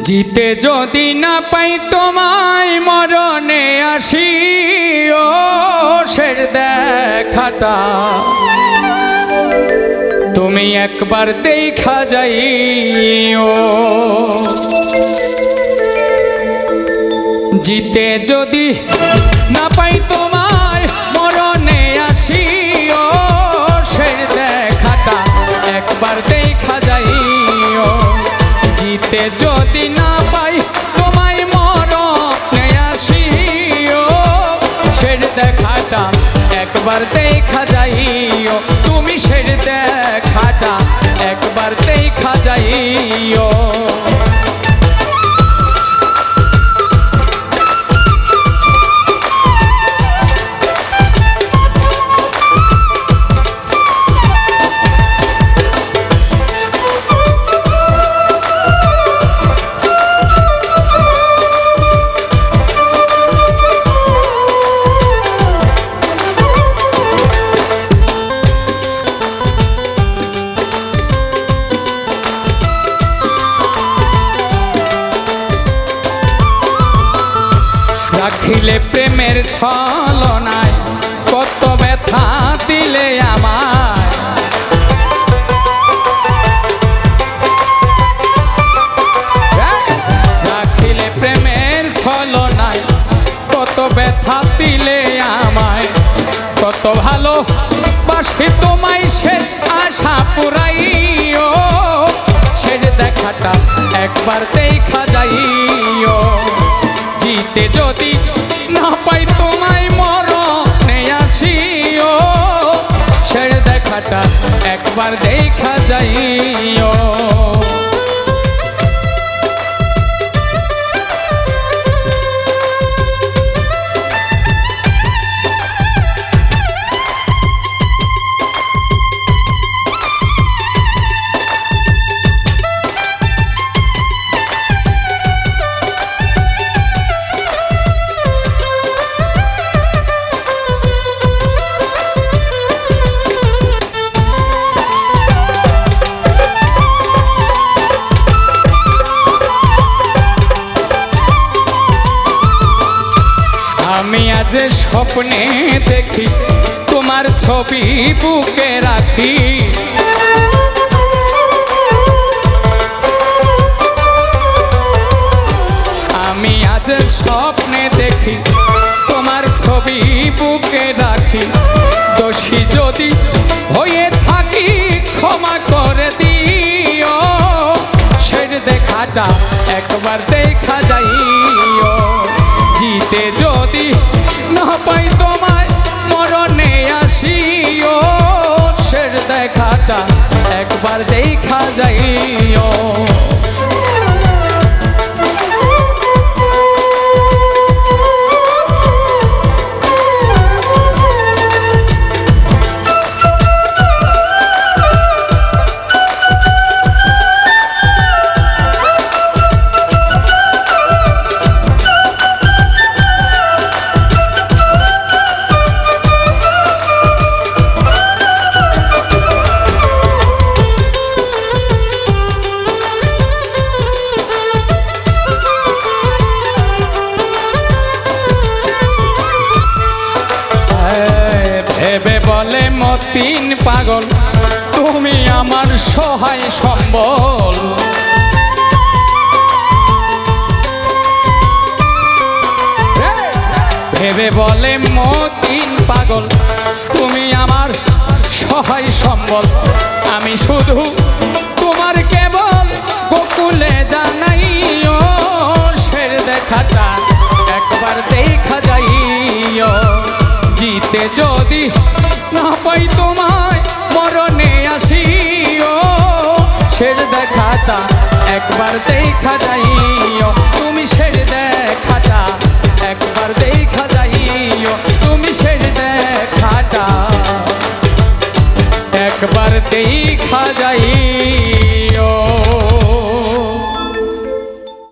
জিতে যদি না পাই তোমায় মরণে আসিও শের দেখাটা তুমি একবার দেখা যাইও। জিতে যদি না পাই তোমায় মরণে আসিও শের দেখাটা একবার দেখা যাইও। জিতে যদি না পাই তোমায় মরণে আসিও শের দেখাটা একবার দেখা যাইও। তুমি শের দেখাটা একবার দেখা যাইও। রাখিলে প্রেমের ছলনায় কত ব্যথা দিলে আমায়। রাখিলে প্রেমের ছলনায় কত ব্যথা দিলে আমায়। কত ভালো বাসি তোমায় শেষ আশা পুরাইও শেষ দেখাটা একবার দেখা যাইও। জিতে যদি না পাই তোমায় মরণে আসিও শের দেখাটা একবার দেখা যাইও। আমি আজ স্বপ্নে দেখি তোমার ছবি বুকে রাখি। আমি আজ স্বপ্নে দেখি তোমার ছবি বুকে রাখি। দোষী যদি হয়ে থাকি ক্ষমা করে দিও শের দেখাটা একবার দেখা যাইও। জিতে যদি না পাই তোমায় মরণে আসিও শের দেখাটা একবার দেখা যাইও। ভেবে বলে মতিন পাগল তুমি আমার সহায় সম্বল। ভেবে বলে মতিন পাগল তুমি আমার সহায় সম্বল। আমি শুধু তোমার কেবল গোকুলে জানাইও শের দেখাটা একবার দেখা যাইও। জিতে যদি না পাই তোমায় মরণে আসিও শের দেখাটা একবার দেখা যাইও। তুমি শের দেখাটা একবার দেখা যাইও। তুমি শের দেখাটা একবার দেখা যাইও।